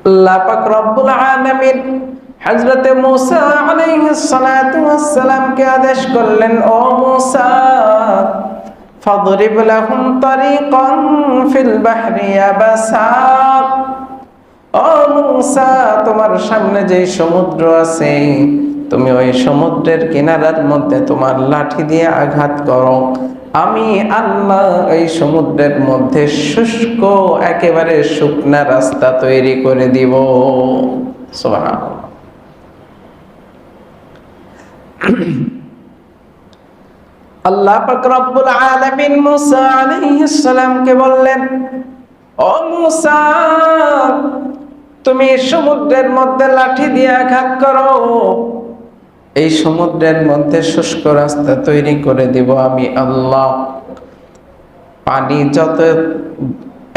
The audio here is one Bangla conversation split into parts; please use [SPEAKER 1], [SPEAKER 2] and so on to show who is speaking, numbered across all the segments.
[SPEAKER 1] আল্লাহ পাক রব্বুল আলামিন হযরতে মূসা আলাইহিস সালাতু ওয়াস সালামকে আদেশ করলেন, ও মূসা ফাদরিব লাহুম তারিকান ফিল বাহরি ইয়াবাসা। ও মূসা, তোমার সামনে যে সমুদ্র আছে, তুমি ওই সমুদ্রের কিনারার মধ্যে তোমার লাঠি দিয়ে আঘাত করো। আমি আল্লাহ এই সমুদ্রের মধ্যে শুষ্ক, একেবারে শুকনা রাস্তা তৈরি করে দিব। সুবহানাল্লাহ। আল্লাহ পাক রব্বুল আলামিন মূসা আলাইহিস সালামকে বললেন, ও মূসা, তুমি সমুদ্রের মধ্যে লাঠি দিয়ে আঘাত করো, এই সমুদ্রের মধ্যে শুষ্ক রাস্তা তৈরি করে দিব আমি আল্লাহ। পানি যত,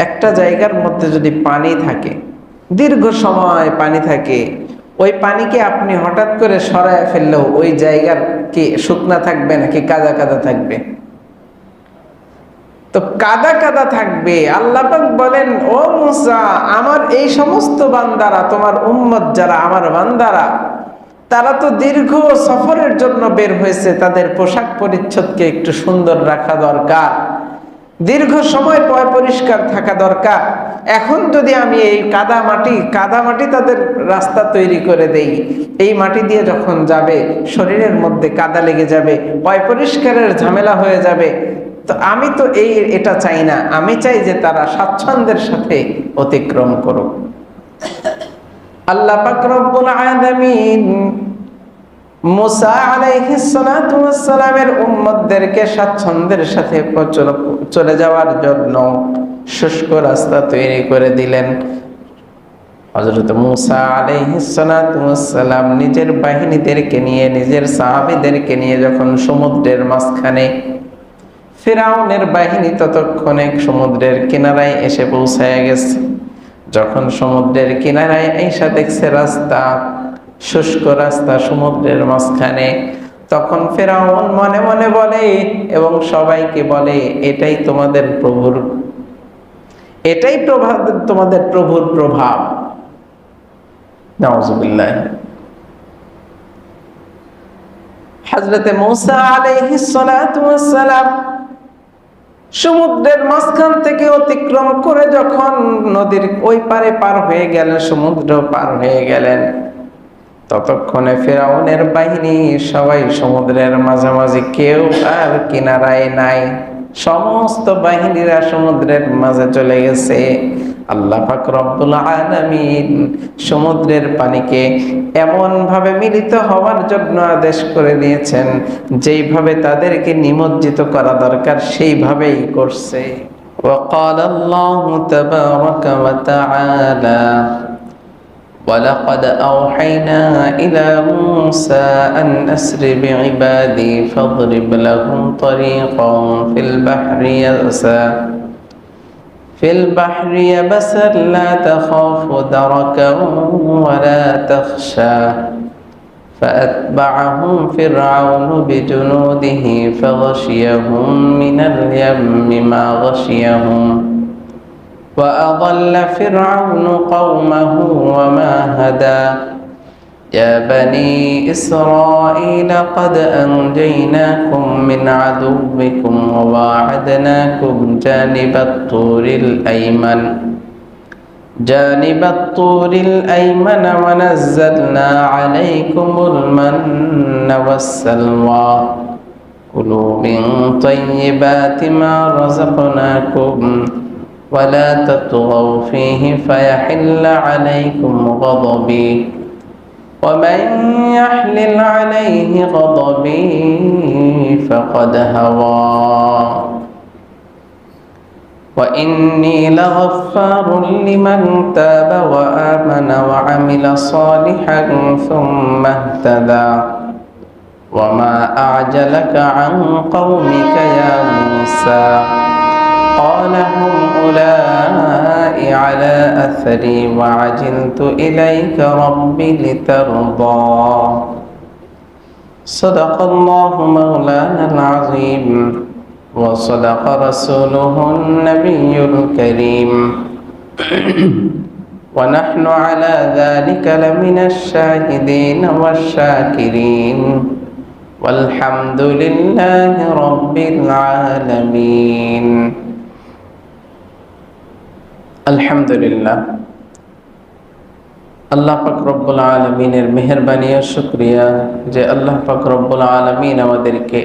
[SPEAKER 1] একটা জায়গার মধ্যে যদি পানি থাকে, দীর্ঘ সময় পানি থাকে, ওই পানিকে আপনি হঠাৎ করে সরায় ফেললেও ওই জায়গার কি শুকনা থাকবে নাকি কাদা কাদা থাকবে? তো কাদা কাদা থাকবে। আল্লাহ পাক বলেন, ও মূসা, আমার এই সমস্ত বান্দারা, তোমার উম্মত যারা, আমার বান্দারা, তারা তো দীর্ঘ সফরের জন্য বের হয়েছে, তাদের পোশাক পরিচ্ছদকে একটু সুন্দর রাখা দরকার, দীর্ঘ সময় পয় পরিষ্কার থাকা দরকার। এখন যদি আমি এই কাদা মাটি তাদের রাস্তা তৈরি করে দেই, এই মাটি দিয়ে যখন যাবে শরীরের মধ্যে কাদা লেগে যাবে, পয় পরিষ্কারের ঝামেলা হয়ে যাবে। তো আমি তো এটা চাই না, আমি চাই যে তারা স্বাচ্ছন্দ্যের সাথে অতিক্রম করুক। আল্লাহ পাক রব্বুল আলামিন মূসা আলাইহিস সালাতু ওয়াস সালামের উম্মতদেরকে স্বাচ্ছন্দ্যের সাথে চলে যাওয়ার জন্য শুষ্ক রাস্তা তৈরি করে দিলেন। হযরত মূসা আলাইহিস সালাতু ওয়াস সালাম নিজের বাহিনীদেরকে নিয়ে, নিজের সাহাবীদেরকে নিয়ে যখন সমুদ্রের মাঝখানে, ফিরাউনের বাহিনী ততক্ষণে সমুদ্রের কিনারায় এসে পৌঁছায় গেছে। যখন সমুদ্রের কিনারায় এসে দেখছে রাস্তা, শুষ্ক রাস্তা সমুদ্রের মাঝখানে, তখন ফিরাউন মনে মনে বলে এবং সবাইকে বলে, এটাই তোমাদের প্রভুর, এটাই তোমাদের প্রভুর প্রভাব। নাউযুবিল্লাহ। হযরতে মূসা আলাইহিস সালাতু ওয়াস সালাম সমুদ্রের মাঝখান থেকে অতিক্রম করে যখন নদীর ওই পারে পার হয়ে গেলেন, সমুদ্র পার হয়ে গেলেন, ততক্ষণে ফিরাউনের বাহিনী সবাই সমুদ্রের মাঝামাঝি, কেউ আর কিনারায় নাই, সমস্ত বাহিনীরা সমুদ্রের মাঝে চলে গেছে। আল্লাহ পাক রব্বুল আলামিন সমুদ্রের পানিকে এমন ভাবে মিলিত হওয়ার জন্য আদেশ করে দিয়েছেন, যেইভাবে তাদেরকে নিমজ্জিত করা দরকার সেইভাবেই করছে। وقال الله تبارك وتعالى ولقد أوحينا إلى موسى أن أسر بعبادي فاضرب لهم طريقا في البحر يبسا لا تخاف دركا ولا تخشى فأتبعهم فرعون بجنوده فغشيهم من اليم ما غشيهم وأضل فرعون قومه وما هدى يا بني إسرائيل قد أنجيناكم من عدوكم وواعدناكم جانب الطور الأيمن ونزلنا عليكم المن والسلوى كلوا من طيبات ما رزقناكم ولا تطغوا فيه فيحل عليكم غضبي ومن يحلل عليه غضبي فقد هوى وإني لغفار لمن تاب وآمن وعمل صالحا ثم اهتدى وما أعجلك عن قومك يا موسى قال هم أولئك على أثري وعجلت إليك رب لترضى صدق الله مولانا العظيم وصدق رسوله النبي الكريم ونحن على ذلك لمن الشاهدين والشاكرين والحمد لله رب العالمين الحمد لله আল্লাহ পাক রব্বুল আলামিনের মেহেরবানি ও শুকরিয়া যে আল্লাহ পাক রব্বুল আলামিন আমাদেরকে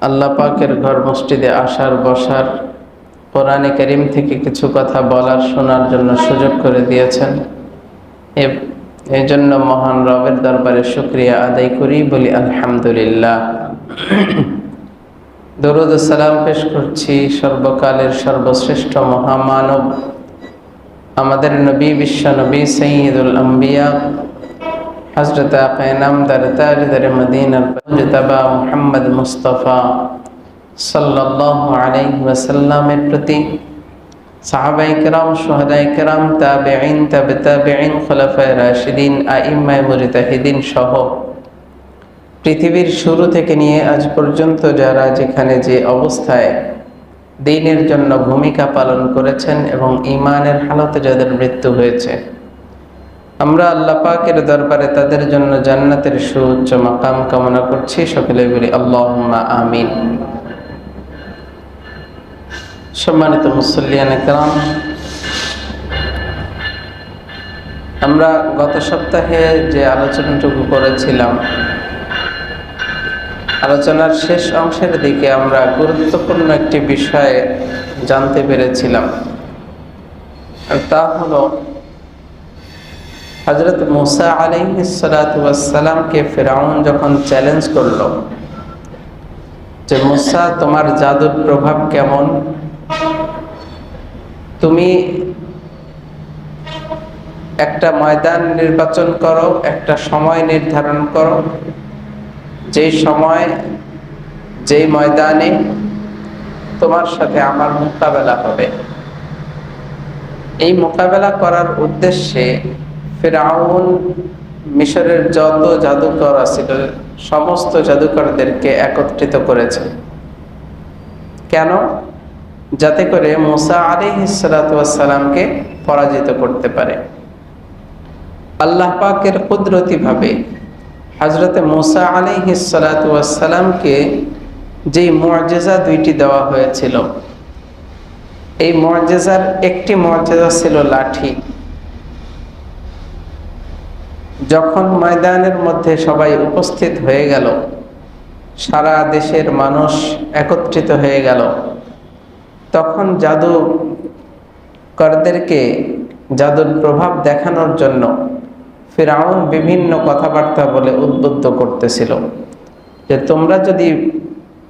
[SPEAKER 1] আল্লাহ পাকের ঘর মসজিদে আসার বসার কোরআনে কারীম থেকে কিছু কথা বলার শোনার জন্য সুযোগ করে দিয়েছেন। এই জন্য মহান রবের দরবারে শুকরিয়া আদায় করি, বলি আলহামদুলিল্লাহ। দরুদ ও সালাম পেশ করছি সর্বকালের সর্বশ্রেষ্ঠ মহামানব আমাদের নবী বিশ্ব নবী সৈয়দুল আম্বিয়া হযরত আকা নামদার তাজদার মদিনার মুজতবা মুহাম্মদ মুস্তাফা সাল্লাল্লাহু আলাইহি ওয়াসাল্লামের প্রতি, সাহাবায়ে কেরাম, শুহাদায়ে কেরাম, তাবেঈন, তাবে তাবেঈন, খুলাফায়ে রাশিদিন, আইম্মায়ে মুজতাহিদিন সহ পৃথিবীর শুরু থেকে নিয়ে আজ পর্যন্ত যারা যেখানে যে অবস্থায় দ্বীনের জন্য ভূমিকা পালন করেছেন এবং ঈমানের হালতে যাদের মৃত্যু হয়েছে, আমরা আল্লাহ পাকের দরবারে তাদের জন্য জান্নাতের সুউচ্চ মাকাম কামনা করছি। সকলে বলি আল্লাহুম্মা আমিন। সম্মানিত মুসল্লিয়ানে কেরাম, আমরা গত সপ্তাহে যে আলোচনাটুকু করেছিলাম, আলোচনার শেষ অংশের দিকে আমরা গুরুত্বপূর্ণ একটি বিষয় জানতে পেরেছিলাম, আর তা হলো হযরত মূসা আলাইহিস সালাতু ওয়াস সালামকে ফিরআউন যখন চ্যালেঞ্জ করলো যে মূসা, তোমার জাদুর প্রভাব কেমন, তুমি একটা ময়দান নির্বাচন করো, একটা সময় নির্ধারণ করো, যেই সময় যেই ময়দানে তোমার সাথে আমার মোকাবেলা হবে। এই মোকাবেলা করার উদ্দেশ্যে ফিরআউন মিশরের যত জাদুকর ছিল সমস্ত জাদুকরদেরকে একত্রিত করেছে। কেন? যাতে করে মূসা আলাইহিস সালাতু ওয়াস সালামকে পরাজিত করতে পারে। আল্লাহ পাকের কুদরতি ভাবে হযরত মূসা আলাইহিস সালাতু ওয়াস সালামকে যেই মুআজিজা দুইটি দেওয়া হয়েছিল, এই মুআজিজার একটি মুআজিজা ছিল লাঠি। যখন ময়দানের মধ্যে সবাই উপস্থিত হয়ে গেল, সারা দেশের মানুষ একত্রিত হয়ে গেল, তখন জাদুকরদেরকে জাদুর প্রভাব দেখানোর জন্য ফিরআউন বিভিন্ন কথাবার্তা বলে উদ্বুদ্ধ করতেছিল যে তোমরা যদি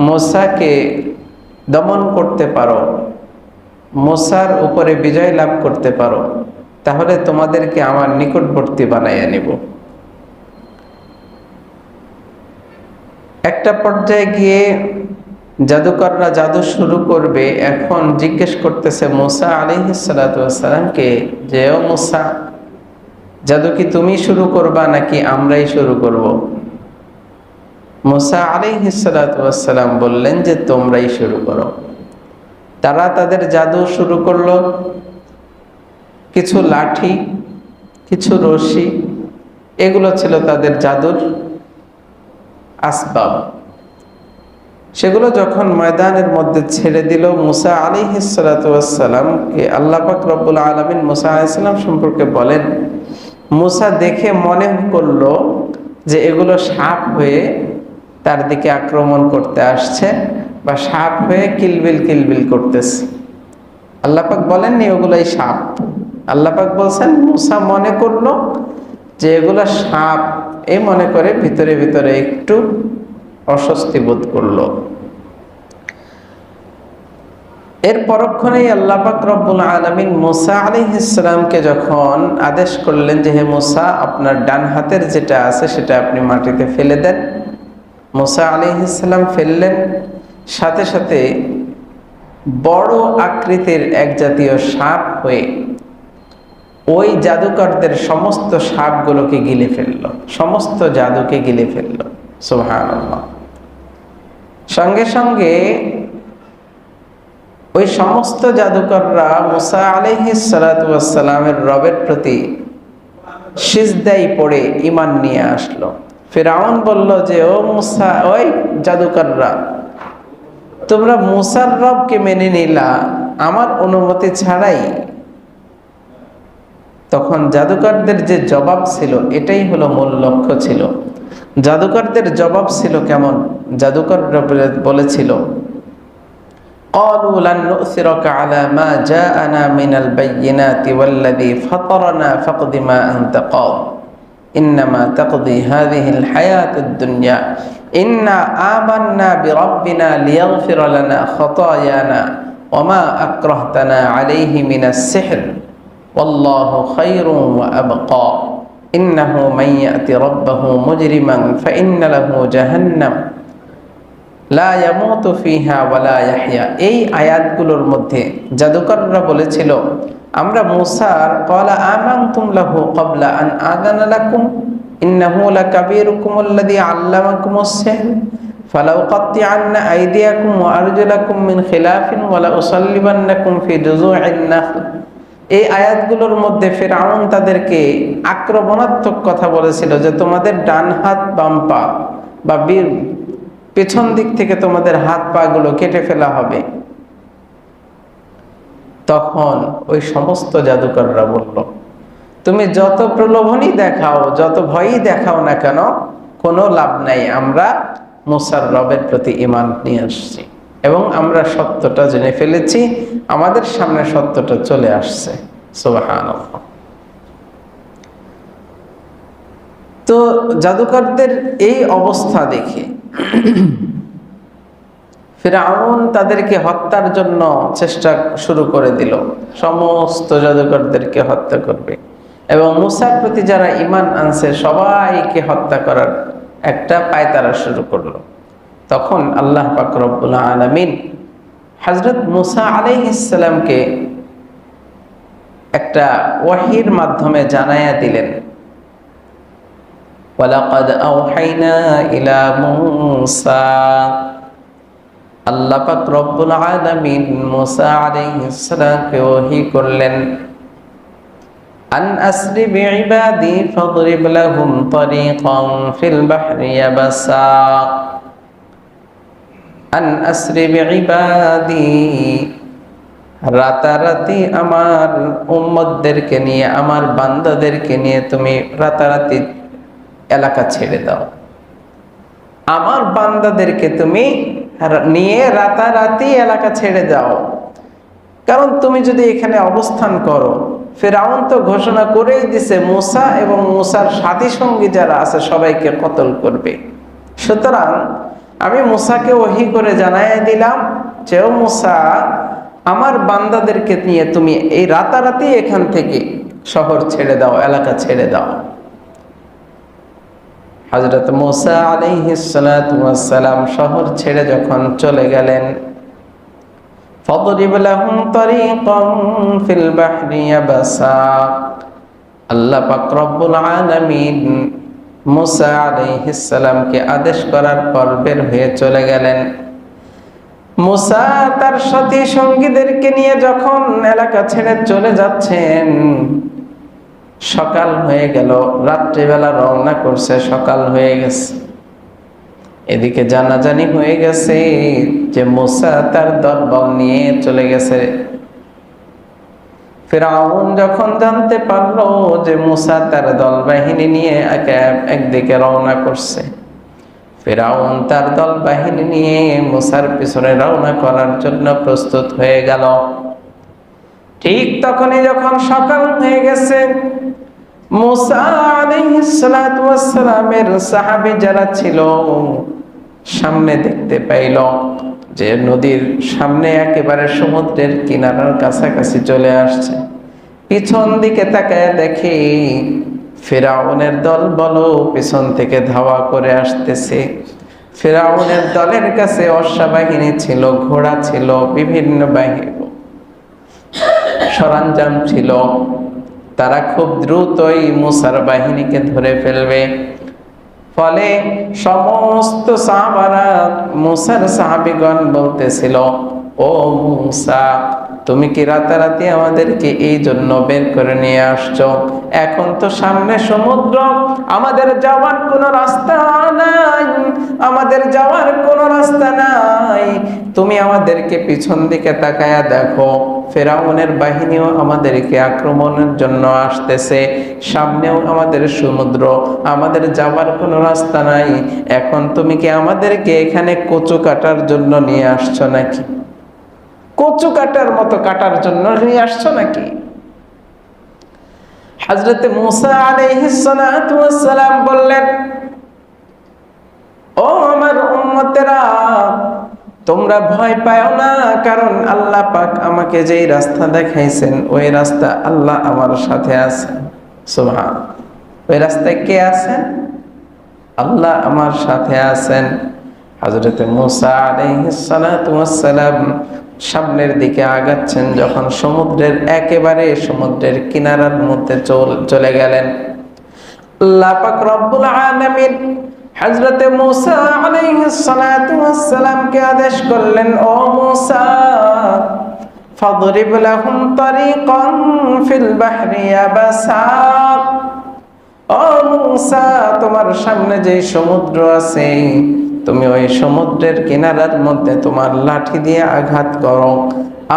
[SPEAKER 1] মূসাকে দমন করতে পারো, মূসার উপরে বিজয় লাভ করতে পারো, তাহলে তোমাদেরকে আমার নিকটবর্তী বানাইয়া নিব। একটা পর্যায়ে গিয়ে জাদুকররা জাদু শুরু করবে। এখন জিজ্ঞেস করতেছে মূসা আলাইহিস সালাতু ওয়াস সালামকে যে, ও মূসা, জাদু কি তুমি শুরু করবা নাকি আমরাই শুরু করব? মূসা আলাইহিস সালাতু ওয়াস সালাম বললেন যে তোমরাই শুরু করো। তারা তাদের জাদু শুরু করলো। কিছু লাঠি, কিছু রশি, এগুলো ছিল তাদের জাদুর আসবাব। সেগুলো যখন ময়দানের মধ্যে ছেড়ে দিল, মূসা আলাইহিস সালাতু ওয়াস সালামকে আল্লাহ পাক রব্বুল আলামিন মূসা আলাইহিস সালাম সম্পর্কে বলেন, মূসা দেখে মনে করলো যে এগুলো সাপ হয়ে তার দিকে আক্রমণ করতে আসছে বা সাপ হয়ে কিলবিল কিলবিল করতেছে। আল্লাহ পাক বলেননি ওগুলাই সাপ। আল্লাহ পাক বলছেন মূসা মনে করলো যে এগুলো সাপ, এই মনে করে ভিতরে ভিতরে একটু অস্বস্তি বোধ করলো। এর পরক্ষণেই আল্লাহ পাক রব্বুল আলামিন মূসা আলাইহিস সালামকে যখন আদেশ করলেন যে হে মূসা, আপনার ডান হাতের যেটা আছে সেটা আপনি মাটিতে ফেলে দেন। মূসা আলাইহিস সালাম ফেললেন। সাথে সাথে বড় আকৃতির এক জাতীয় সাপ হয়ে ওই জাদুকরদের সমস্ত সাপগুলোকে গিলে ফেললো, সমস্ত জাদুকে গিলে ফেললো। সুবহানাল্লাহ। সঙ্গে সঙ্গে ওই সমস্ত জাদুকররা মুসা আলাইহিস সালাতু ওয়াস সালামের রবের প্রতি সিজদায় পড়ে ঈমান নিয়ে আসলো। ফিরআউন বলল যে, ও মুসা, ওই জাদুকররা, তোমরা মুসার রবকে মেনে নিলা আমার অনুমতি ছাড়াই। তখন জাদুকরদের যে জবাব ছিল, এটাই হলো মূল লক্ষ্য ছিল। জাদুকরদের জবাব ছিল কেমন? জাদুকররা বলেছিল, قالوا لن نؤثرك على ما جاءنا من البينات والذي فطرنا فاقض ما أنت قاض إنما تقضي هذه الحياة الدنيا إنا آمنا بربنا ليغفر لنا خطايانا وما أكرهتنا عليه من السحر والله خير وأبقى إنه من يأت ربه مجرما فإن له جهنم লা ইয়ামুতু ফিহা ওয়ালা ইয়াহইয়া। এই আয়াতগুলোর মধ্যে জাদুকররা বলেছিল, আমরা মুসার ক্বালা আমানতুম লাহু ক্বাবলা আন আযানা লাকুম ইন্নাহু লাকাবীরুকুমুল্লাযী আল্লামাকুমুস সিহর ফালাউ কাত্তিআন্না আইদিয়াকুম ওয়া আরজুলাকুম মিন খিলাফিন ওয়া লা উসাল্লিবান্নাকুম ফি জুযু'ইন নাখল। এই আয়াতগুলোর মধ্যে ফিরআউন তাদেরকে আক্রমণাত্মক কথা বলেছিল যে তোমাদের ডান হাত বাম পা বা পেছন দিক থেকে তোমাদের হাত পা গুলো কেটে ফেলা হবে। তখন ওই সমস্ত জাদুকররা বলল, তুমি যত প্রলোভনই দেখাও, যত ভয়ই দেখাও না কেন, কোনো লাভ নাই। আমরা মুসার রবের প্রতি ঈমান নিয়ে আসছি এবং আমরা সত্যটা জেনে ফেলেছি, আমাদের সামনে সত্যটা চলে আসছে। সুবহানাল্লাহ। তো জাদুকরদের এই অবস্থা দেখে ফিরআউন তাদেরকে হত্যার জন্য চেষ্টা শুরু করে দিল। সমস্ত জাদুকরদেরকে হত্যা করবে এবং মুসার প্রতি যারা ঈমান আনছে সবাইকে হত্যা করার একটা পায়তারা শুরু করলো। তখন আল্লাহ পাক রব্বুল আলামিন হযরত মুসা আলাইহিস সালামকে একটা ওয়াহির মাধ্যমে জানায়া দিলেন, ওয়ালাকাদ আওহাইনা ইলা মুসা। আল্লাহ পাক রব্বুল আলামিন মুসা আলাইহিস সালামকে ওহী করলেন, আন আসরি বিইবাদি ফাদরিব লাহুম তারিকান ফিল বাহরি ইয়াবাসা। আন আসরি বিইবাদি, রাতারাতি আমার উম্মতদেরকে নিয়ে, আমার বান্দাদেরকে নিয়ে তুমি রাতারাতি এলাকা ছেড়ে দাও। আমার বান্দাদেরকে তুমি নিয়ে রাতারাতি এলাকা ছেড়ে দাও। কারণ তুমি যদি এখানে অবস্থান করো, ফিরআউন তো ঘোষণা করেই দিছে মুসা এবং মুসার সাথী সঙ্গী যারা আছে সবাইকে কতল করবে। সুতরাং আমি মুসাকে ওহী করে জানাই দিলাম যে, ও মুসা, আমার বান্দাদেরকে নিয়ে তুমি এই রাতারাতি এখান থেকে শহর ছেড়ে দাও, এলাকা ছেড়ে দাও। হযরত মুসা আলাইহিস সালাতু ওয়াস সালাম শহর ছেড়ে যখন চলে গেলেন, ফাদরিব লাহুম তারিকান ফিল বাহরি ইয়াবাসা, আল্লাহ পাক রব্বুল আলামিন মুসা আলাইহিস সালামকে আদেশ করার পর বের হয়ে চলে গেলেন। মুসা তার সাথী সঙ্গীদেরকে নিয়ে যখন এলাকা ছেড়ে চলে যাচ্ছেন, সকাল হয়ে গেল, রাত্রিবেলা রওনা করছে, সকাল হয়ে গেছে। এদিকে জানাজানি হয়ে গেছে যে মুসা তার দলবল নিয়ে চলে গেছে। ফিরআউন যখন জানতে পারলো যে মুসা তার দল বাহিনী নিয়ে একদিকে রওনা করছে, ফিরআউন তার দল বাহিনী নিয়ে মুসার পিছনে রওনা করার জন্য প্রস্তুত হয়ে গেল। ঠিক তখনই যখন সকাল হয়ে গেছে, মুসা আলাইহিস সালাতু ওয়াস সালামের সাহাবী যারা ছিল সামনে দেখতে পাইল যে নদীর সামনে একেবারে সমুদ্রের কিনারার কাছাকাছি চলে আসছে। পিছন দিকে তাকায় দেখে ফিরআউনের দল বলো পিছন থেকে ধাওয়া করে আসতেছে। ফিরআউনের দলের কাছে অশ্বাবাহিনী ছিল, ঘোড়া ছিল, বিভিন্ন বাহিনী সরঞ্জাম ছিল। তারা খুব দ্রুতই মুসার বাহিনীকে ধরে ফেলবে। ফলে সমস্ত সাহাবারা, মুসার সাহাবীগণ বলতেছিল, ও মূসা, তুমি কি রাতারাতি আমাদেরকে এই জন্য বের করে নিয়ে আসছো? এখন তো সামনে সমুদ্র, আমাদের যাওয়ার কোনো রাস্তা নাই, আমাদের যাওয়ার কোনো রাস্তা নাই। তুমি আমাদেরকে পিছন দিকে তাকায়া দেখো, ফেরাউনের বাহিনীও আমাদেরকে আক্রমণের জন্য আসতেছে, সামনেও আমাদের সমুদ্র, আমাদের যাওয়ার কোনো রাস্তা নাই। এখন তুমি কি আমাদেরকে এখানে কচু কাটার জন্য নিয়ে আসছো নাকি? কচু কাটার মতো কাটার জন্য নিয়ে আসছো নাকি? হযরত মূসা আলাইহিস সালাতু ওয়াস সালাম বললেন, ও আমার উম্মতেরা, তোমরা ভয় পাও না, কারণ আল্লাহ পাক আমাকে যেই রাস্তা দেখাইছেন ওই রাস্তা আল্লাহ আমার সাথে আছেন। সুবহান। ওই রাস্তায় কে আছেন? আল্লাহ আমার সাথে আছেন। হযরত মূসা আলাইহিস সালাতু ওয়াস সালাম সামনের দিকে আগাচ্ছেন, যখন সমুদ্রের একেবারে সমুদ্রের কিনারার মধ্যে চলে গেলেন, আল্লাহ পাক রব্বুল আলামিন হযরত মূসা আলাইহিস সালাতু ওয়াস সালামকে আদেশ করলেন, ও মূসা, ফাদরিব লাহুম তারিকান ফিল বাহরি ইয়াবাসা। ও মূসা, তোমার সামনে যে সমুদ্র আছে, তুমি ওই সমুদ্রের কিনারার মধ্যে তোমার লাঠি দিয়ে আঘাত করো,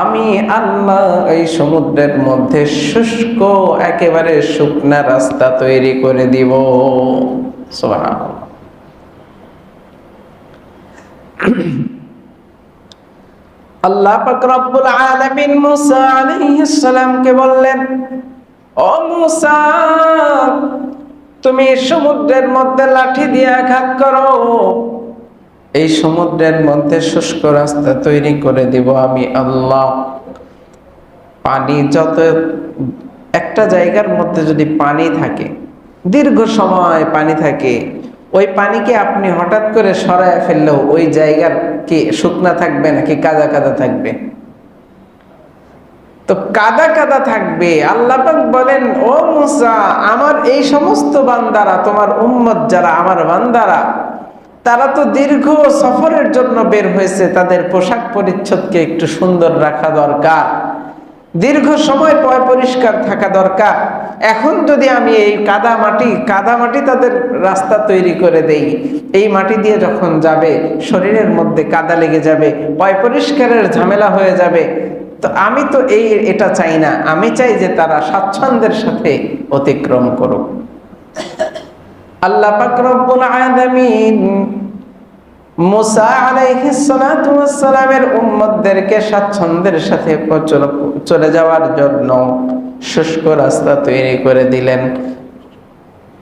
[SPEAKER 1] আমি আল্লাহ এই সমুদ্রের মধ্যে শুষ্ক একেবারে শুকনা রাস্তা তৈরি করে দিব। সুবহানাল্লাহ। আল্লাহ পাক রব্বুল আলামিন মূসা আলাইহিস সালামকে বললেন, ও মূসা, তুমি সমুদ্রের মধ্যে লাঠি দিয়ে আঘাত করো, এই সমুদ্রের মধ্যে শুষ্ক রাস্তা তৈরি করে দিব আমি আল্লাহ। পানি যত, একটা জায়গার মধ্যে যদি পানি থাকে, দীর্ঘ সময় পানি থাকে, ওই পানিকে আপনি হঠাৎ করে সরায় ফেললেও ওই জায়গার কি শুকনা থাকবে নাকি কাদা কাদা থাকবে? তো কাদা কাদা থাকবে। আল্লাহ পাক বলেন, ও মূসা, আমার এই সমস্ত বান্দারা, তোমার উম্মত যারা আমার বান্দারা, তারা তো দীর্ঘ সফরের জন্য বের হয়েছে, তাদের পোশাক পরিচ্ছদকে একটু সুন্দর রাখা দরকার, দীর্ঘ সময় পয় পরিষ্কার থাকা দরকার। এখন যদি আমি এই কাদা মাটি তাদের রাস্তা তৈরি করে দেই, এই মাটি দিয়ে যখন যাবে শরীরের মধ্যে কাদা লেগে যাবে, পয় পরিষ্কারের ঝামেলা হয়ে যাবে। তো আমি তো এটা চাই না, আমি চাই যে তারা স্বাচ্ছন্দ্যের সাথে অতিক্রম করুক। আল্লাহ পাক রব্বুল আলামিন মূসা আলাইহিস সালাতু ওয়াস সালামের উম্মতদেরকে স্বাচ্ছন্দ্যের সাথে চলে যাওয়ার জন্য শুষ্ক রাস্তা তৈরি করে দিলেন।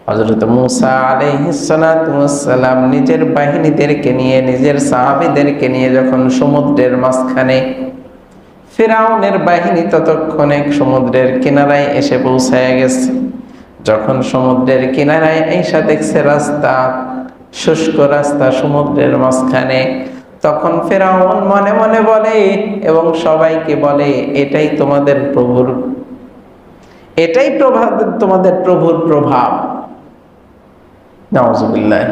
[SPEAKER 1] হযরত মূসা আলাইহিস সালাতু ওয়াস সালাম নিজের বাহিনীদেরকে নিয়ে, নিজের সাহাবীদেরকে নিয়ে যখন সমুদ্রের মাঝখানে, ফিরাউনের বাহিনী ততক্ষণে সমুদ্রের কিনারায় এসে পৌঁছায় গেছে। যখন সমুদ্রের কিনারায় এসে দেখছে রাস্তা, শুষ্ক রাস্তা সমুদ্রের মাঝখানে, তখন ফিরাউন মনে মনে বলে এবং সবাইকে বলে, এটাই তোমাদের প্রভুর, এটাই তোমাদের প্রভুর প্রভাব। নাউযুবিল্লাহ।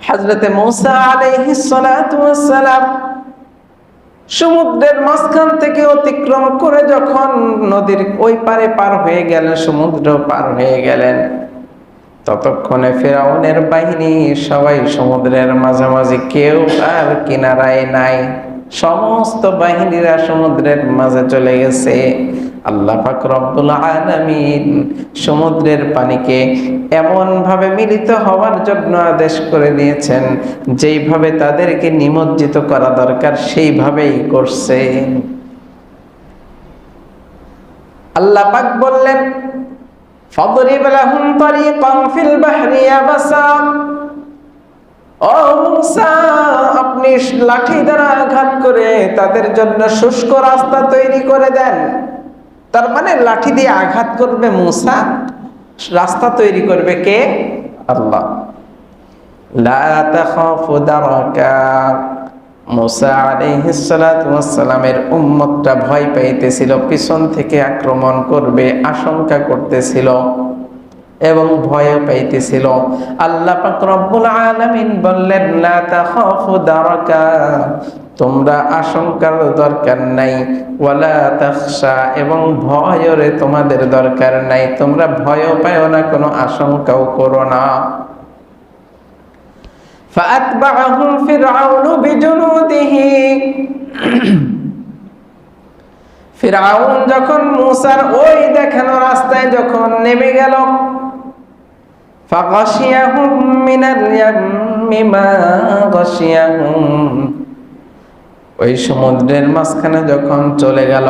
[SPEAKER 1] হযরত মূসা আলাইহিস সালাতু ওয়াস সালাম সমুদ্রের মাঝখান থেকে অতিক্রম করে যখন নদীর ওই পারে পার হয়ে গেলেন, সমুদ্র পার হয়ে গেলেন, ততক্ষণে ফিরাউনের বাহিনী সবাই সমুদ্রের মাঝামাঝি, কেউ আর কিনারায় নাই, সমস্ত বাহিনীরা সমুদ্রের মাঝে চলে গেছে। আল্লাহ পাক রব্বুল আলামিন সমুদ্রের পানিকে এমন ভাবে মিলিত হওয়ার জন্য আদেশ করে দিয়েছেন, যেইভাবে তাদেরকে নিমজ্জিত করা দরকার সেইভাবেই করছে। আল্লাহ পাক বললেন, ফাদরিব লাহুম তারিকান ফিল বাহরি ইয়াবাসা। ও মূসা, আপনি লাঠি দ্বারা আঘাত করে তাদের জন্য শুষ্ক রাস্তা তৈরি করে দেন। তার মানে লাঠি দিয়ে আঘাত করবে মূসা, রাস্তা তৈরি করবে কে? আল্লাহ। লা তাখাফু দারাকা। মূসা আলাইহিস সালাতু ওয়াস সালামের উম্মতটা ভয় পাইতেছিল, পিছন থেকে আক্রমণ করবে আশঙ্কা করতেছিল। এবং ভয় পাইতেছিল। আল্লাহ পাক রব্বুল আলামিন বললেন, লা তাখাফু দারাকা, তোমরা আশঙ্কার দরকার নাই, ওয়ালা তাখশা, এবং ভয়ের তোমাদের দরকার নাই, তোমরা ভয়ও পাও না, কোনো আশঙ্কাও করো না। ফাআতবাআহুম ফিরআউনু বিজুনুদিহি, ফিরআউন যখন মূসার ওই দেখানো রাস্তায় যখন নেমে গেল, ফাগাশিয়াহুম মিনাল ইয়াম্মি মা গাশিয়াহুম, ওই সমুদ্রের মাঝখানে যখন চলে গেল,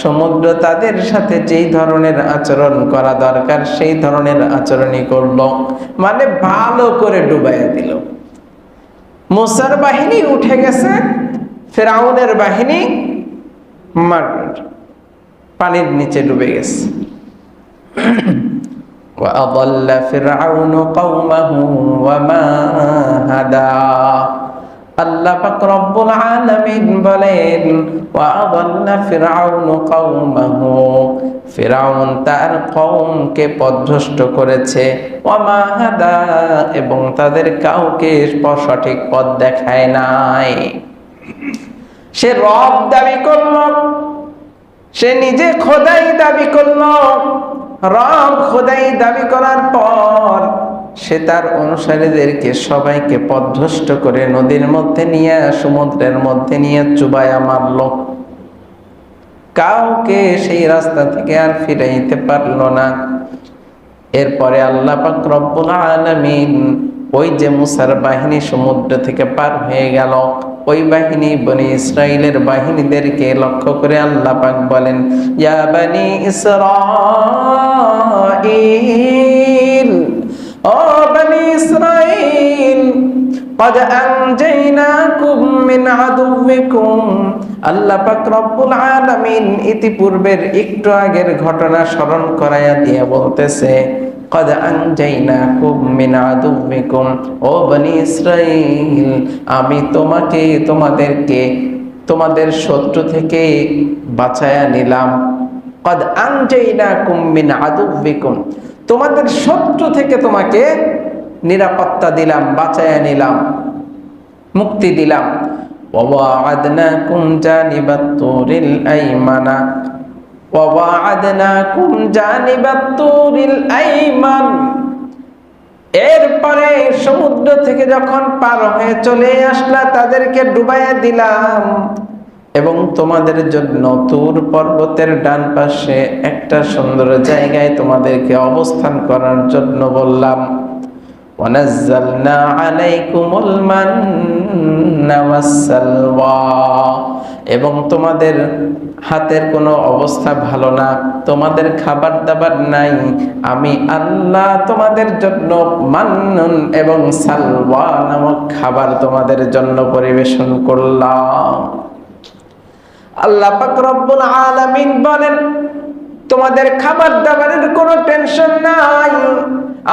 [SPEAKER 1] সমুদ্র তাদের সাথে যেই ধরনের আচরণ করা দরকার সেই ধরনের আচরণই করলো, মানে ভালো করে ডুবাইয়া দিল। মূসার বাহিনী উঠে গেছে, ফিরআউনের বাহিনী পানির নিচে ডুবে গেছে। وأضل فرعون قومه وما هدى, আল্লাহ পাক রব্বুল আলামিন বলেন, وأضل فرعون قومه, ফিরআউন তার কওমকে পথভ্রষ্ট করেছে, ওয়ামা হাদা, এবং তাদের কাউকে সঠিক পথ দেখায় নাই। সে রব দাবি করল, সে নিজে খোদাই দাবি করল, রব খোদাই দাবি করার পর সে তার অনুসারীদেরকে সবাইকে পথভ্রষ্ট করে নদীর মধ্যে নিয়ে, সমুদ্রের মধ্যে নিয়ে চুবাইয়া মারল। কাউকে সেই রাস্তা থেকে আর ফিরাইতে পারল না। এরপরে আল্লাহ পাক রব্বুল আলামিন ওই যে মূসার বাহিনী সমুদ্র থেকে পার হয়ে গেল, ওই বাহিনী বনি ইসরাইলের বাহিনীদেরকে লক্ষ্য করে আল্লাহ পাক বলেন, ইয়া বনি ইসরাঈল, ও বনি ইসরাইল, قد أنجيناكم من عدوكم, আল্লাহ পাক রব্বুল আলামিন ইতিপূর্বের একটু আগের ঘটনা স্মরণ করাইয়া দিয়ে বলতেছে, قد أنجيناكم من عدوكم, ও বনি ইসরাইল, আমি তোমাদেরকে তোমাদের শত্রু থেকে বাঁচায়া নিলাম। قد أنجيناكم من عدوكم, তোমাদের শত্রু থেকে তোমাকে নিরাপত্তা দিলাম, বাঁচায়া নিলাম, মুক্তি দিলাম। وواعدناكم جانب الطور الأيمن, وواعدناكم جانب الطور الأيمن, এরপরে সমুদ্র থেকে যখন পার হয়ে চলে আসলা তাদেরকে ডুবাইয়া দিলাম, এবং তোমাদের জন্য তুর পর্বতের ডান পাশে একটা সুন্দর জায়গায় তোমাদেরকে অবস্থান করার জন্য বললাম। وَنَزَّلْنَا عَلَيْكُمُ الْمَنَّ وَالسَّلْوَى, এবং তোমাদের হাতের কোনো অবস্থা ভালো না, তোমাদের খাবার দাবার নাই, আমি আল্লাহ তোমাদের জন্য মান্নুন এবং সালওয়া নামক খাবার তোমাদের জন্য পরিবেশন করলাম। আল্লাহ পাক রব্বুল আলামিন বলেন, তোমাদের খাবার দাবারের কোনো টেনশন নাই,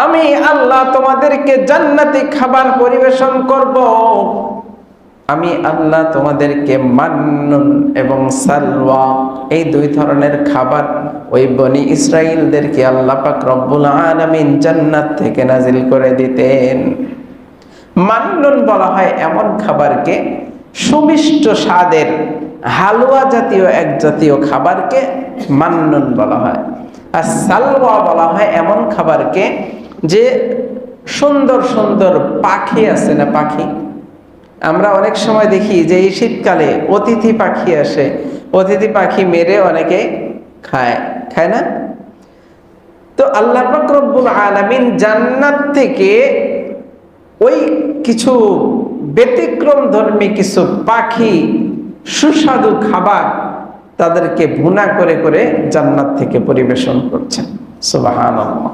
[SPEAKER 1] আমি আল্লাহ তোমাদেরকে জান্নাতি খাবার পরিবেশন করব। আমি আল্লাহ তোমাদেরকে মান্নুন এবং সালওয়া, এই দুই ধরনের খাবার ওই বনি ইসরাইলদেরকে আল্লাহ পাক রব্বুল আলামিন জান্নাত থেকে নাজিল করে দিতেন। মান্নুন বলা হয় এমন খাবারকে, সুমিষ্ট স্বাদের হালুয়া জাতীয় এক জাতীয় খাবারকে মান্নুন বলা হয়। আর সালওয়া বলা হয় এমন খাবারকে যে সুন্দর সুন্দর পাখি আছে না, পাখি, আমরা অনেক সময় দেখি যে এই শীতকালে অতিথি পাখি আসে, অতিথি পাখি মেরে অনেকে খায়, খায় না? তো আল্লাহ পাক রব্বুল আলামিন জান্নাত থেকে ওই কিছু ব্যতিক্রম ধর্মী কিছু পাখি, সুস্বাদু খাবার তাদেরকে ভুনা করে করে জান্নাত থেকে পরিবেশন করছেন। সুবহানাল্লাহ।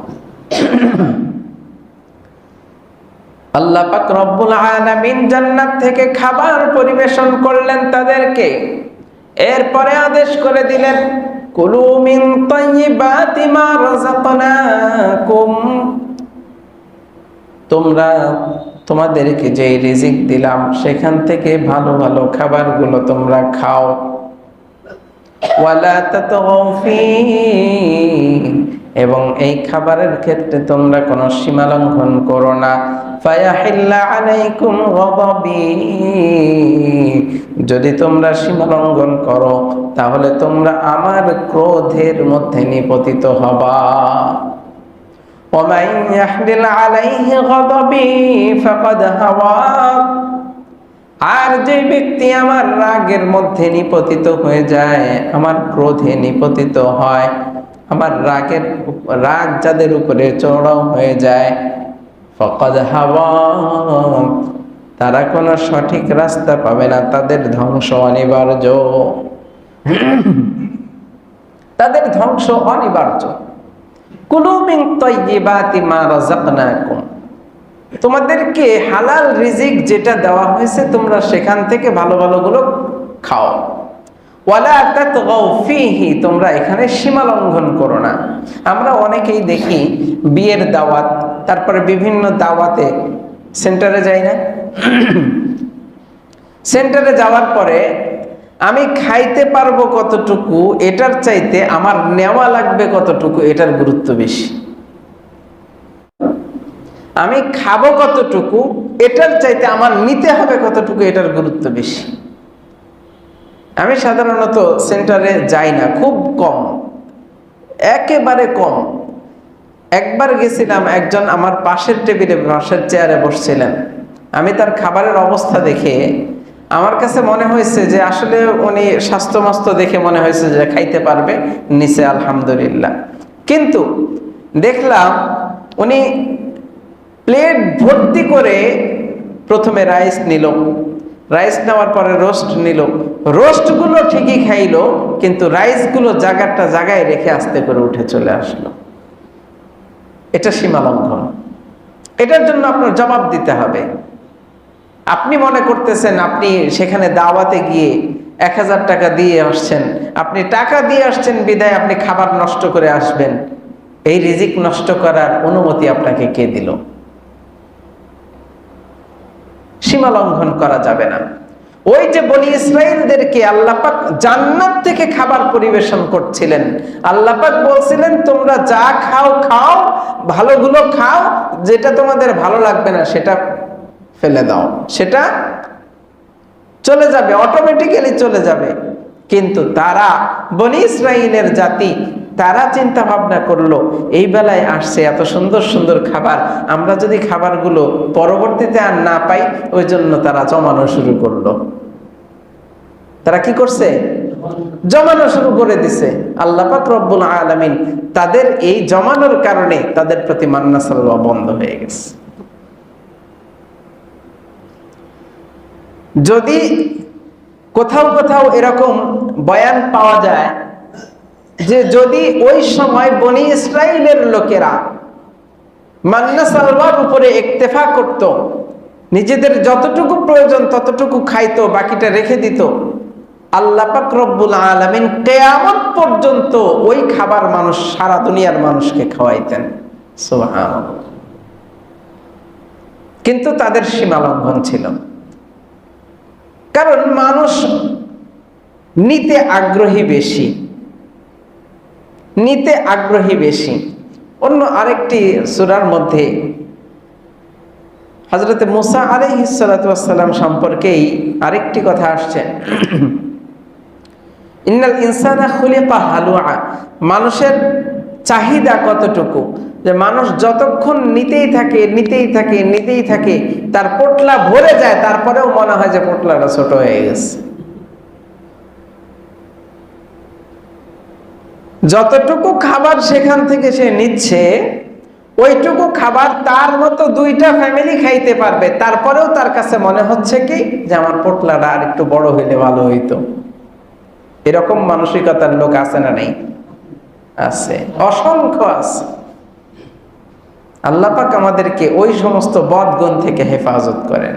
[SPEAKER 1] আল্লাহ পাক রব্বুল আলামিন জান্নাত থেকে খাবার পরিবেশন করলেন তাদেরকে। এরপরে আদেশ করে দিলেন, কুলু মিন তাইয়্যিবাতি মা রাযাকনাকুম, তোমরা তোমাদেরকে যে রিজিক দিলাম সেখান থেকে ভালো ভালো খাবারগুলো তোমরা খাও। ওয়ালা তাতগাউ ফীহি, এবং এই খাবারের ক্ষেত্রে তোমরা কোনো সীমা লঙ্ঘন করো না। ফায়াহিল্লা আলাইকুম গাদাবি, যদি তোমরা সীমা লঙ্ঘন করো তাহলে তোমরা আমার ক্রোধের মধ্যে নিপতিত হবা। ওয়ামান ইয়াহলিল আলাইহি গাদাবি ফাকাদ হাওয়া, আর যে ব্যক্তি আমার রাগের মধ্যে নিপতিত হয়ে যায়, আমার ক্রোধে নিপতিত হয়, আমার রাগ যাদের উপরে চড়াও হয়ে যায়, ফাকাদ হাওয়া, তারা কোনো সঠিক রাস্তা পাবে না, তাদের ধ্বংস অনিবার্য, তাদের ধ্বংস অনিবার্য। কুলু মিন তাইয়্যিবাতি মা রাযাকনাকুম, তোমাদেরকে হালাল রিজিক যেটা দেওয়া হয়েছে তোমরা সেখান থেকে ভালো ভালোগুলো খাও। ওয়ালা তাতগাউ ফীহি, তোমরা এখানে সীমা লঙ্ঘন করো না। আমরা অনেকেই দেখি বিয়ের দাওয়াত, তারপরে বিভিন্ন দাওয়াতে সেন্টারে যাই না, সেন্টারে যাওয়ার পরে আমি খাইতে পারবো কতটুকু এটার চাইতে আমার নেওয়া লাগবে কতটুকু এটার গুরুত্ব বেশি। আমি খাবো কতটুকু এটার চাইতে আমার নিতে হবে কতটুকু এটার গুরুত্ব বেশি। আমি সাধারণত সেন্টারে যাই না, খুব কম, একেবারে কম। একবার গেছিলাম, একজন আমার পাশের টেবিলে, পাশের চেয়ারে বসছিলেন। আমি তার খাবারের অবস্থা দেখে আমার কাছে মনে হয়েছে যে আসলে উনি স্বাস্থ্যমস্ত দেখে মনে হয়েছে যে খাইতে পারবে, নিচে আলহামদুলিল্লাহ। কিন্তু দেখলাম উনি প্লেট ভর্তি করে প্রথমে রাইস নিল, রাইস নেওয়ার পরে রোস্ট নিল, রোস্টগুলো ঠিকই খাইলো, কিন্তু রাইসগুলো জায়গায় রেখে আস্তে করে উঠে চলে আসলো। এটা সীমা লঙ্ঘন, এটার জন্য আপনার জবাব দিতে হবে। আপনি মনে করতেছেন আপনি সেখানে দাওয়াতে গিয়ে 1000 টাকা দিয়ে আসছেন, আপনি টাকা দিয়ে আসছেন বিদায় আপনি খাবার নষ্ট করে আসবেন। এই রিজিক নষ্ট করার অনুমতি আপনাকে কে দিল? সীমা লঙ্ঘন করা যাবে না। ওই যে বনি ইসরাইলদেরকে আল্লাহ পাক জান্নাত থেকে খাবার পরিবেশন করছিলেন, আল্লাহ পাক বলছিলেন তোমরা যা খাও খাও, ভালোগুলো খাও, যেটা তোমাদের ভালো লাগবে না সেটা ফেলে দাও, সেটা চলে যাবে, অটোমেটিক্যালি চলে যাবে। কিন্তু তারা, বনি ইসরাইলের জাতি, তারা চিন্তা ভাবনা করলো এই বেলায় আসছে এত সুন্দর সুন্দর খাবার, আমরা যদি খাবারগুলো পরবর্তীতে আর না পাই, ওই জন্য তারা জমানো শুরু করলো। তারা কি করছে? জমানো শুরু করে দিছে। আল্লাহ পাক রব্বুল আলামিন তাদের এই জমানোর কারণে তাদের প্রতি মান্না সালওয়া বন্ধ হয়ে গেছে। যদি কোথাও কোথাও এরকম বয়ান পাওয়া যায় যে যদি ওই সময় বনি ইসরাইলের লোকেরা মান্না সালওয়ার উপরে ইক্তেফা করত, নিজেদের যতটুকু প্রয়োজন ততটুকু খাইতো, বাকিটা রেখে দিত, আল্লাহ পাক রব্বুল আলামিন কিয়ামত পর্যন্ত ওই খাবার মানুষ, সারা দুনিয়ার মানুষকে খাওয়াইতেন। সুবহানাল্লাহ। কিন্তু তাদের সীমা লঙ্ঘন ছিল, কারণ মানুষ নিতে আগ্রহী বেশি, নিতে আগ্রহী বেশি। অন্য আরেকটি সূরার মধ্যে হযরত মুসা আলাইহিস সালাতু ওয়াস সালাম সম্পর্কেই আরেকটি কথা আসছে, ইন্নাল ইনসানা খুলিকা হালুআ, মানুষের চাহিদা কতটুকু, যে মানুষ যতক্ষণ নিতেই থাকে নিতেই থাকে নিতেই থাকে, তার পোটলা ভরে যায়, তারপরেও মনে হয় যে পোটলাটা ছোট হয়ে গেছে। যতটুকু খাবার সেখান থেকে সে নিচ্ছে, ওইটুকু খাবার তার মতো 2টা ফ্যামিলি খাইতে পারবে, তারপরেও তার কাছে মনে হচ্ছে কি যে আমার পোটলাটা আর একটু বড় হইলে ভালো হইতো। এরকম মানসিকতার লোক আছে না নেই? আছে, অসংখ্য আছে। আল্লাহ পাক আমাদেরকে ওই সমস্ত বদগুণ থেকে হেফাজত করেন।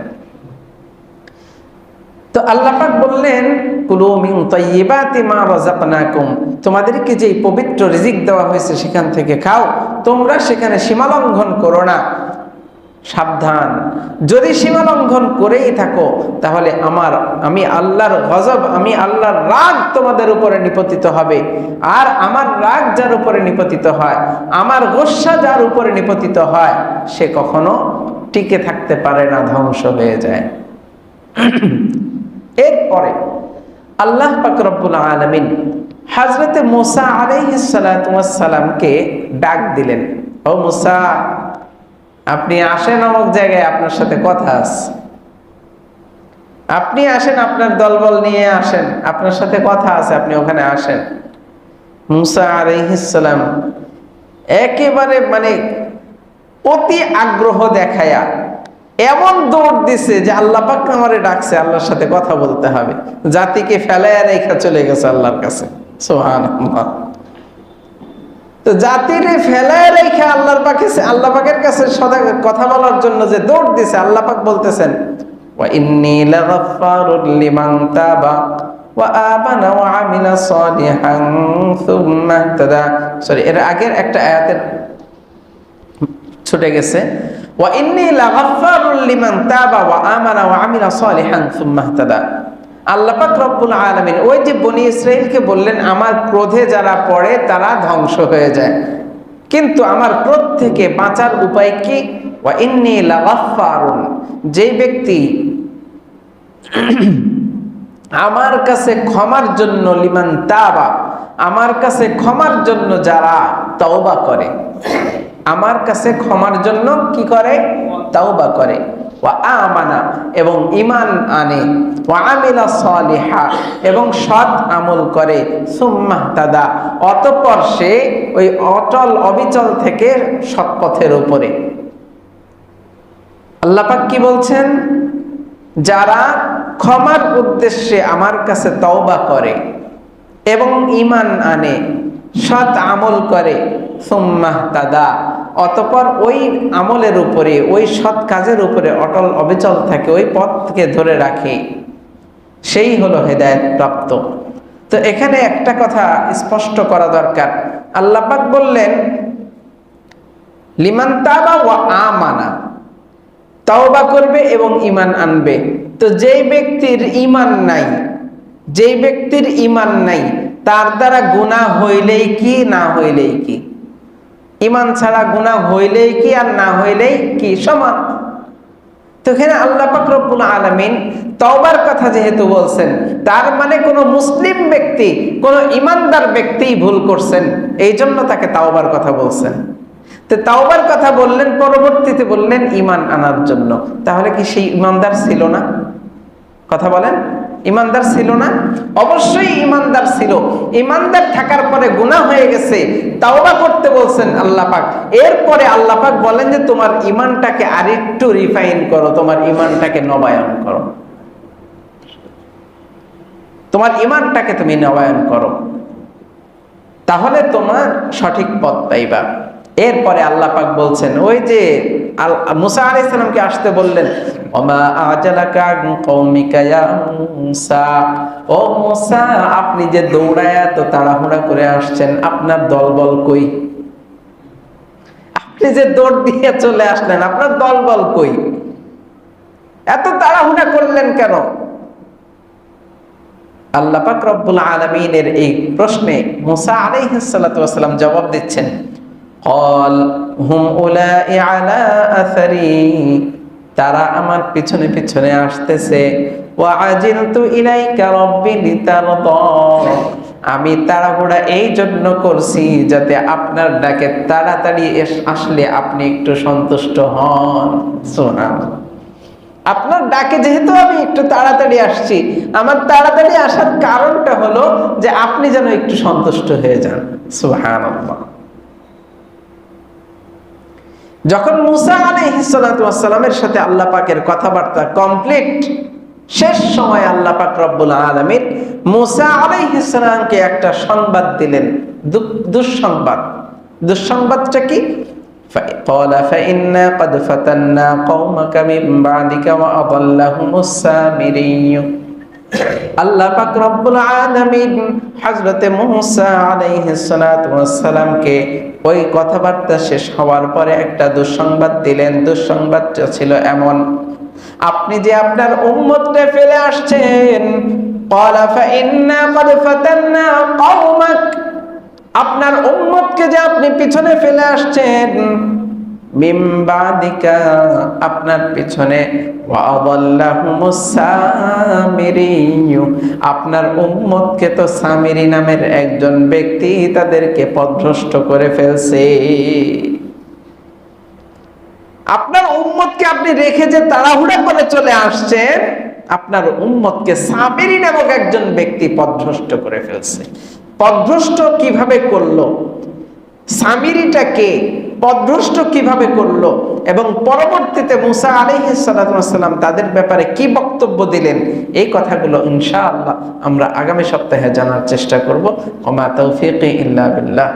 [SPEAKER 1] তো আল্লাহ পাক বললেন কুলু মিন তাইয়্যিবাতি মা রাযাকনাকুম, তোমাদেরকে যে পবিত্র রিজিক দেওয়া হয়েছে সেখান থেকে খাও, তোমরা সেখানে সীমা লঙ্ঘন করো না। সাবধান, যদি সীমা লঙ্ঘন করেই থাকো তাহলে আমি আল্লাহর গজব, আমি আল্লাহর রাগ তোমাদের উপরে নিপতিত হবে। আর আমার রাগ যার উপরে নিপতিত হয়, আমার গোস্বা যার উপরে নিপতিত হয়, সে কখনো টিকে থাকতে পারে না, ধ্বংস হয়ে যায়। এরপরে আল্লাহ পাক রব্বুল আলামিন হযরতে মুসা আলাইহিস সালাতু ওয়াস সালামকে ডাক দিলেন, ও মুসা, আপনি আসেন অমুক জায়গায়, আপনার সাথে কথা আছে। আপনি আসেন, আপনার দলবল নিয়ে আসেন, আপনার সাথে কথা আছে, আপনি ওখানে আসেন। মুসা আলাইহিস সালাম একেবারে অতি আগ্রহ দেখায়া এমন দৌড় দিছে যে আল্লাহ পাক আমারে ডাকছে, আল্লাহর সাথে কথা বলতে হবে। জাতিকে ফেলাইয়া রেখা চলে গেছে আল্লাহর কাছে, সুবহানাল্লাহ। তো জাতিরে ফেলায় রেখে আল্লাহ পাকের কাছে সদা কথা বলার জন্য যে দৌড় দিছে, আল্লাহ পাক বলতেছেন, ওয়া ইন্নী লাগাফফারুল লিমান তাবা ওয়া আমানা ওয়া আমিলা সালিহান সুম্মা ইহতাদা। সরি, এর আগের একটা আয়াতের ছুটে গেছে, ওয়া ইন্নী লাগাফফারুল লিমান তাবা ওয়া আমানা ওয়া আমিলা সালিহান সুম্মা ইহতাদা। আল্লাহ পাক রব্বুল আলামিন ওই যে বনি ইসরাইলকে বললেন, আমার ক্রোধে যারা পড়ে তারা ধ্বংস হয়ে যায়, কিন্তু আমার ক্রোধ থেকে বাঁচার উপায় কি? ওয়া ইন্নী লাগাফফারুন, যে ব্যক্তি আমার কাছে ক্ষমার জন্য, লিমান তাবা, আমার কাছে ক্ষমার জন্য যারা তওবা করে, আমার কাছে ক্ষমার জন্য কি করে? তওবা করে। ওয়া আমানা, এবং ঈমান আনে, ওয়া আমিলা সালিহা, এবং সৎ আমল করে, সুম্মা ইহতাদা, অতঃপর সে ওই অটল অবিচল থেকে সৎ পথের উপরে। আল্লাহ পাক কি বলছেন? যারা ক্ষমার উদ্দেশ্যে আমার কাছে তওবা করে এবং ঈমান আনে, সৎ আমল করে, সুম্মা ইহতাদা, অতঃপর ওই আমলের উপরে, ওই সৎ কাজের উপরে অটল অবিচল থাকে, ওই পথকে ধরে রাখে, সেই হলো হেদায়েত প্রাপ্ত। তো এখানে একটা কথা স্পষ্ট করা দরকার। আল্লাহ পাক বললেন লিমান তাবা ওয়া আমানা, তওবা করবে এবং ঈমান আনবে। তো যেই ব্যক্তির ঈমান নাই, যেই ব্যক্তির ঈমান নাই, তার দ্বারা গুনাহ হইলেই কি না হইলেই কি? ঈমান ছাড়া গুনাহ হইলেই কি আর না হইলেই কি? সমান। তো এখানে আল্লাহ পাক রব্বুল আলামিন তওবার কথা যেহেতু বলছেন, তার মানে কোন মুসলিম ব্যক্তি, কোন ঈমানদার ব্যক্তি ভুল করছেন, এই জন্য তাকে তওবার কথা বলছেন। তো তওবার কথা বললেন, পরবর্তীতে বললেন ঈমান আনার জন্য। তাহলে কি সেই ঈমানদার ছিল না? কথা বলেন, ঈমানদার ছিল না? অবশ্যই ঈমানদার ছিল। ঈমানদার থাকার পরে গুনাহ হয়ে গেছে, তাওবা করতে বলছেন আল্লাহ পাক। এরপরে আল্লাহ পাক বলেন যে তোমার ঈমানটাকে আরেকটু রিফাইন করো, তোমার ঈমানটাকে নবায়ন করো, তোমার ঈমানটাকে তুমি নবায়ন করো, তাহলে তোমার সঠিক পথ পাইবা। এরপরে আল্লাহ পাক বলছেন, ওই যে মুসা আলাইহিস সালামকে আসতে বললেন, ওমা আজালাকা আন কওমিকা ইয়া মুসা, ও মুসা, আপনি যে দৌড়ায়া তো তাড়াহুড়া করে আসছেন, আপনার দলবল কই? আপনি যে দৌড় দিয়ে চলে আসলেন, আপনার দলবল কই? এত তাড়াহুড়া করলেন কেন? আল্লাহ পাক রব্বুল আলামিনের এই প্রশ্নে মুসা আলাইহিস সালাতু ওয়াস সালাম জবাব দিচ্ছেন, ক্বাল হুম উলাই আলা আসারি, তারা আমার পিছনে পিছনে আসতেছে, ওয়া আজিলতু ইলাইকা রাব্বি লিতারদা, আমি তাড়াহুড়া এই জন্য করছি যাতে আপনার ডাকে তাড়াতাড়ি আসলে আপনি একটু সন্তুষ্ট হন। সুবহানাল্লাহ। আপনার ডাকে যেহেতু আমি একটু তাড়াতাড়ি আসছি, আমার তাড়াতাড়ি আসার কারণটা হলো যে আপনি যেন একটু সন্তুষ্ট হয়ে যান। সুবহানাল্লাহ। যখন মুসা আলাইহিস সালাতু ওয়াস সালামের সাথে আল্লাহ পাকের কথাবার্তা কমপ্লিট, শেষ সময় আল্লাহ পাক রব্বুল আলামিন মুসা আলাইহিস সালামকে একটা সংবাদ দিলেন, দুঃসংবাদ। দুঃসংবাদটা কি? قال فإنا قد فتنا قومك من بعدك وأضلهم السامري, আল্লাহ পাক রব্বুল আলামিন হযরতে মূসা আলাইহিস সালাতু ওয়াস সালামকে ওই কথাবার্তা শেষ হওয়ার পরে একটা দুঃসংবাদ দিলেন। দুঃসংবাদটা ছিল এমন, আপনি যে আপনার উম্মতকে ফেলে আসছেন, ক্বালা ফাইন্না ক্বাদ ফাতান্না কওমাক, আপনার উম্মতকে যে আপনি পিছনে ফেলে আসছেন, মিন বাদিকা, আপনার পিছনে, ওয়া আদাল্লাহুমুস সামিরী, আপনার উম্মতকে তো সামিরী নামের একজন ব্যক্তি তাদেরকে পথভ্রষ্ট করে ফেলছে। আপনার উম্মতকে আপনি রেখে যে তাড়াহুড়া করে চলে আসছেন, আপনার উম্মতকে সামিরী নামক একজন ব্যক্তি পথভ্রষ্ট করে ফেলছে। পথভ্রষ্ট কিভাবে করলো, সামিরীটাকে পথভ্রষ্ট কিভাবে করলো, এবং পরবর্তীতে মূসা আলাইহিস সালাতু ওয়াস সালাম তাদের ব্যাপারে কি বক্তব্য দিলেন, এই কথাগুলো ইনশাআল্লাহ আমরা আগামী সপ্তাহে জানার চেষ্টা করব। ওয়া মা তাওফীকি ইল্লা বিল্লাহ।